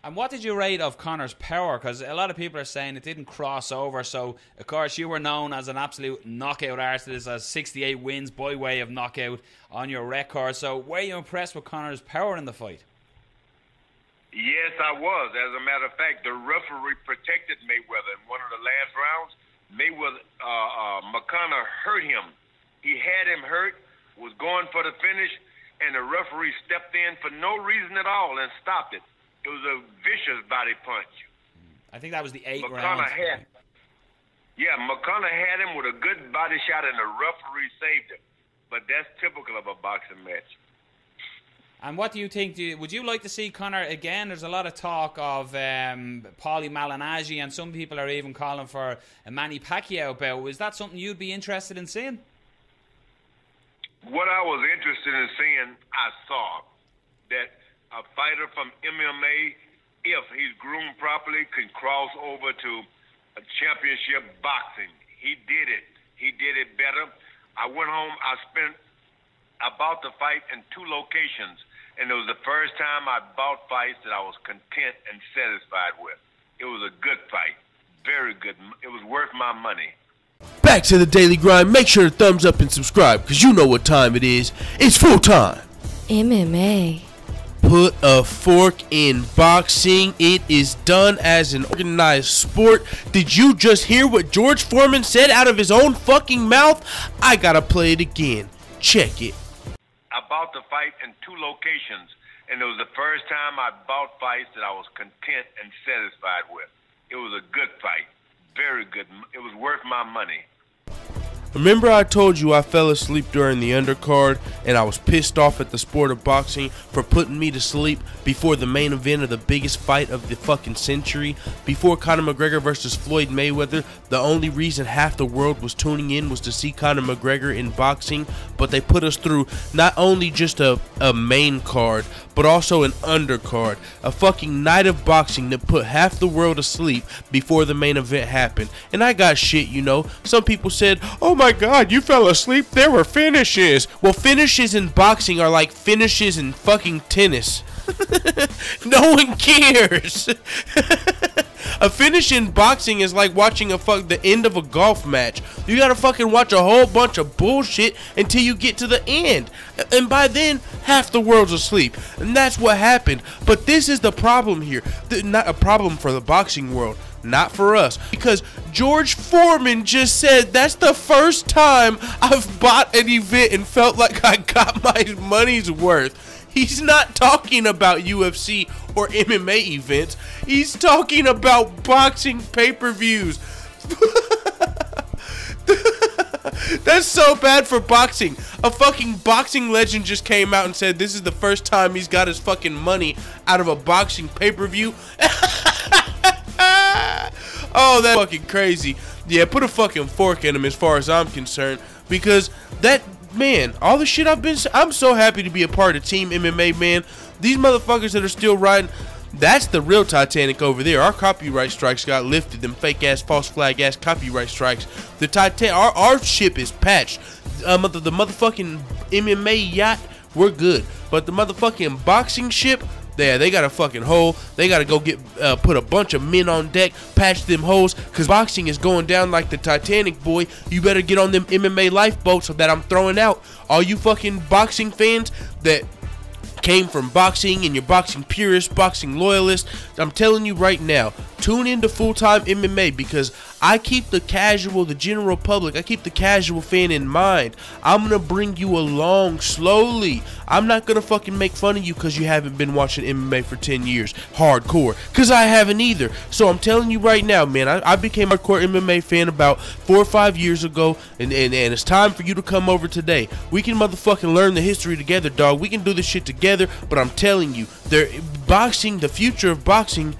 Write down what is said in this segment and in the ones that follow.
And what did you rate of Conor's power? Because a lot of people are saying it didn't cross over. So, of course, you were known as an absolute knockout artist, as 68 wins by way of knockout on your record. So, were you impressed with Conor's power in the fight? Yes, I was. As a matter of fact, the referee protected Mayweather in one of the last rounds. McGregor hurt him. He had him hurt, was going for the finish, and the referee stepped in for no reason at all and stopped it. It was a vicious body punch. I think that was the 8th round. McGregor had him with a good body shot, and the referee saved him. But that's typical of a boxing match. And what do you think? Would you like to see Conor again? There's a lot of talk of Paulie Malignaggi, and some people are even calling for a Manny Pacquiao bout. Is that something you'd be interested in seeing? What I was interested in seeing, I saw that a fighter from MMA, if he's groomed properly, can cross over to a championship boxing. He did it. He did it better. I went home. I bought the fight in 2 locations, and it was the first time I bought fights that I was content and satisfied with. It was a good fight. Very good. It was worth my money. Back to the daily grind. Make sure to thumbs up and subscribe, because you know what time it is. It's full time. MMA. Put a fork in boxing. It is done as an organized sport. Did you just hear what George Foreman said out of his own fucking mouth? I gotta play it again. Check it. I bought the fight in 2 locations, and it was the first time I bought fights that I was content and satisfied with. It was a good fight. Very good. It was worth my money. Remember I told you I fell asleep during the undercard and I was pissed off at the sport of boxing for putting me to sleep before the main event of the biggest fight of the fucking century? Before Conor McGregor versus Floyd Mayweather, the only reason half the world was tuning in was to see Conor McGregor in boxing, but they put us through not only just a main card, but also an undercard, a fucking night of boxing that put half the world asleep before the main event happened. And I got shit, you know. Some people said, oh my god, you fell asleep, there were finishes. Well, finishes in boxing are like finishes in fucking tennis. No one cares. A finish in boxing is like watching the end of a golf match. You gotta fucking watch a whole bunch of bullshit until you get to the end. And by then, half the world's asleep. And that's what happened. But this is the problem here. Not a problem for the boxing world. Not for us. Because George Foreman just said that's the first time I've bought an event and felt like I got my money's worth. He's not talking about UFC or MMA events. He's talking about boxing pay-per-views. That's so bad for boxing. A fucking boxing legend just came out and said this is the first time he's got his fucking money out of a boxing pay-per-view. Oh, that's fucking crazy. Yeah, put a fucking fork in him as far as I'm concerned. Because that... Man, all the shit I'm so happy to be a part of Team MMA, man. These motherfuckers that are still riding, that's the real Titanic over there. Our copyright strikes got lifted, them fake ass, false flag ass copyright strikes. The Titanic, our ship is patched. The motherfucking MMA yacht, we're good. But the motherfucking boxing ship, yeah, they got a fucking hole. They got to go get put a bunch of men on deck, patch them holes, because boxing is going down like the Titanic, boy. You better get on them MMA lifeboats that I'm throwing out. All you fucking boxing fans that came from boxing and you're boxing purists, boxing loyalists, I'm telling you right now, tune into full-time MMA because I keep the casual, the general public, I keep the casual fan in mind. I'm going to bring you along slowly. I'm not going to fucking make fun of you because you haven't been watching MMA for 10 years, hardcore, because I haven't either. So I'm telling you right now, man, I became a hardcore MMA fan about 4 or 5 years ago, and it's time for you to come over today. We can motherfucking learn the history together, dog. We can do this shit together, but I'm telling you, boxing, the future of boxing,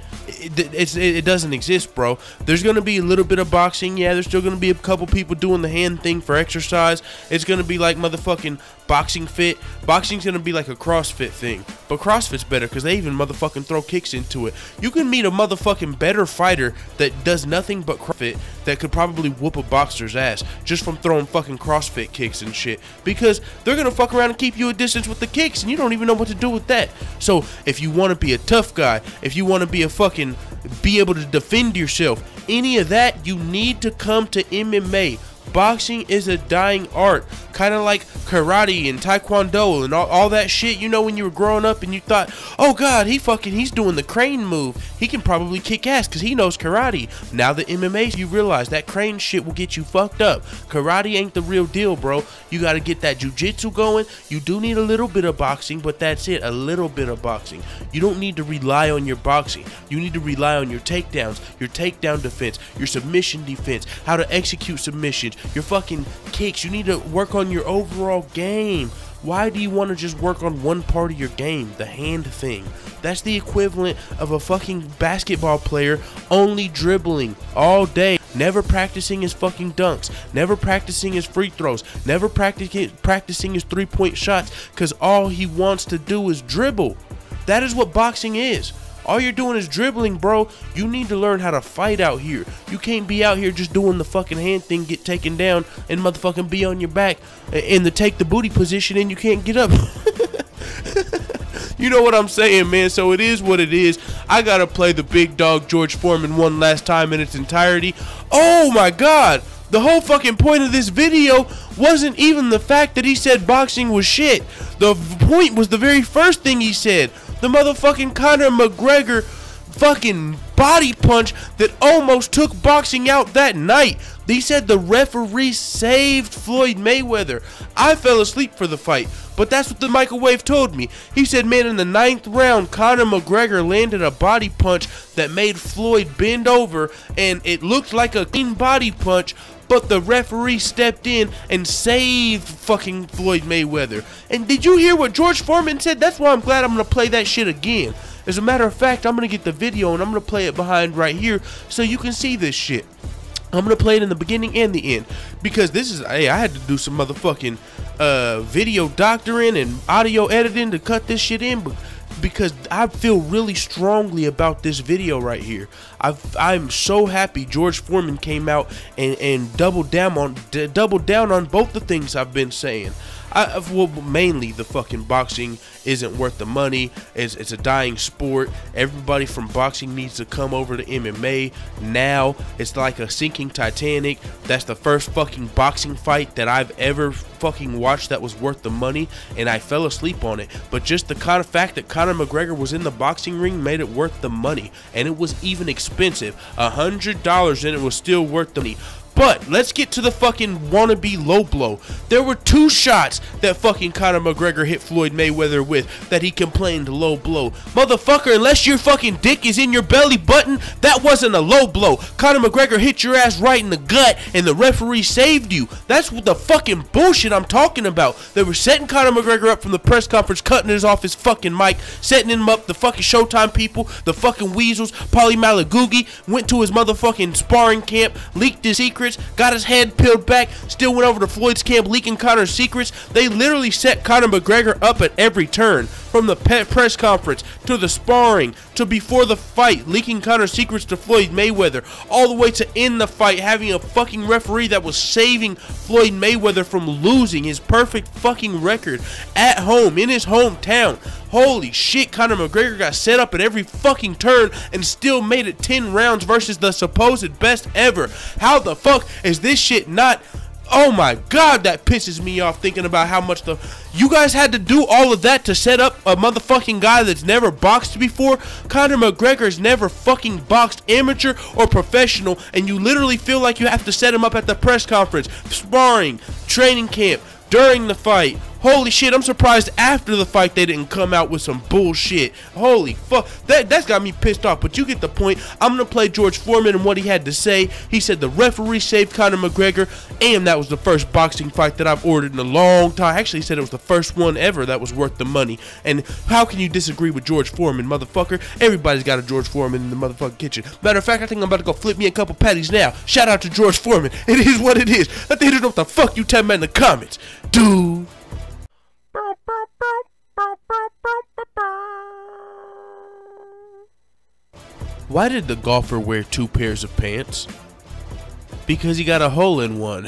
it doesn't exist, bro. There's gonna be a little bit of boxing. Yeah, there's still gonna be a couple people doing the hand thing for exercise. It's gonna be like motherfucking boxing fit. Boxing's gonna be like a CrossFit thing, but CrossFit's better because they even motherfucking throw kicks into it. You can meet a motherfucking better fighter that does nothing but CrossFit that could probably whoop a boxer's ass just from throwing fucking CrossFit kicks and shit, because they're gonna fuck around and keep you a distance with the kicks, and you don't even know what to do with that. So if you want to be a tough guy, if you want to be a fucking be able to defend yourself, any of that, you need to come to MMA. Boxing is a dying art, kind of like karate and taekwondo and all that shit. You know, when you were growing up and you thought, oh god, he's doing the crane move, he can probably kick ass because he knows karate. Now the MMA, you realize that crane shit will get you fucked up. Karate ain't the real deal, bro. You got to get that jiu-jitsu going. You do need a little bit of boxing, but that's it, a little bit of boxing. You don't need to rely on your boxing. You need to rely on your takedowns, your takedown defense, your submission defense, how to execute submissions, your fucking kicks. You need to work on your overall game. Why do you want to just work on one part of your game, the hand thing? That's the equivalent of a fucking basketball player only dribbling all day, never practicing his fucking dunks, never practicing his free throws, never practicing his three-point shots, because all he wants to do is dribble. That is what boxing is. All you're doing is dribbling, bro. You need to learn how to fight out here. You can't be out here just doing the fucking hand thing, get taken down, and motherfucking be on your back in the take the booty position and you can't get up. You know what I'm saying, man? So it is what it is. I gotta play the big dog George Foreman one last time in its entirety. Oh my god! The whole fucking point of this video wasn't even the fact that he said boxing was shit. The point was the very first thing he said. The motherfucking Conor McGregor fucking body punch that almost took boxing out that night. They said the referee saved Floyd Mayweather. I fell asleep for the fight, but that's what the microwave told me. He said, man, in the 9th round, Conor McGregor landed a body punch that made Floyd bend over, and it looked like a clean body punch, but the referee stepped in and saved fucking Floyd Mayweather. And did you hear what George Foreman said? That's why I'm glad I'm going to play that shit again. As a matter of fact, I'm going to get the video and I'm going to play it behind right here so you can see this shit. I'm going to play it in the beginning and the end, because this is, hey, I had to do some motherfucking video doctoring and audio editing to cut this shit in, because I feel really strongly about this video right here. I'm so happy George Foreman came out and doubled down on both the things I've been saying. Well, mainly the fucking boxing isn't worth the money. It's a dying sport. Everybody from boxing needs to come over to MMA now. It's like a sinking Titanic. That's the first fucking boxing fight that I've ever fucking watched that was worth the money, and I fell asleep on it. But just the kind of fact that Conor McGregor was in the boxing ring made it worth the money, and it was even expensive, $100, and it was still worth the money. But let's get to the fucking wannabe low blow. There were 2 shots that fucking Conor McGregor hit Floyd Mayweather with that he complained low blow. Motherfucker, unless your fucking dick is in your belly button, that wasn't a low blow. Conor McGregor hit your ass right in the gut and the referee saved you. That's what the fucking bullshit I'm talking about. They were setting Conor McGregor up from the press conference, cutting us off his fucking mic, setting him up. The fucking Showtime people, the fucking weasels, Paulie Malagoogie, went to his motherfucking sparring camp, leaked his secrets, got his head peeled back, still went over to Floyd's camp leaking Conor's secrets. They literally set Conor McGregor up at every turn, from the press conference to the sparring to before the fight, leaking Conor's secrets to Floyd Mayweather, all the way to end the fight having a fucking referee that was saving Floyd Mayweather from losing his perfect fucking record at home in his hometown. Holy shit, Conor McGregor got set up at every fucking turn and still made it 10 rounds versus the supposed best ever. How the fuck is this shit not... Oh my god, that pisses me off thinking about how much you guys had to do all of that to set up a motherfucking guy that's never boxed before. Conor McGregor's never fucking boxed, amateur or professional, and you literally feel like you have to set him up at the press conference, sparring, training camp, during the fight, Holy shit, I'm surprised after the fight they didn't come out with some bullshit. Holy fuck, that's got me pissed off, but you get the point. I'm gonna play George Foreman and what he had to say. He said the referee saved Conor McGregor, and that was the first boxing fight that I've ordered in a long time. Actually, he said it was the first one ever that was worth the money. And how can you disagree with George Foreman, motherfucker? Everybody's got a George Foreman in the motherfucking kitchen. Matter of fact, I think I'm about to go flip me a couple patties now. Shout out to George Foreman. It is what it is. Let the haters know what the fuck you tell me in the comments, dude. Why did the golfer wear 2 pairs of pants? Because he got a hole in one.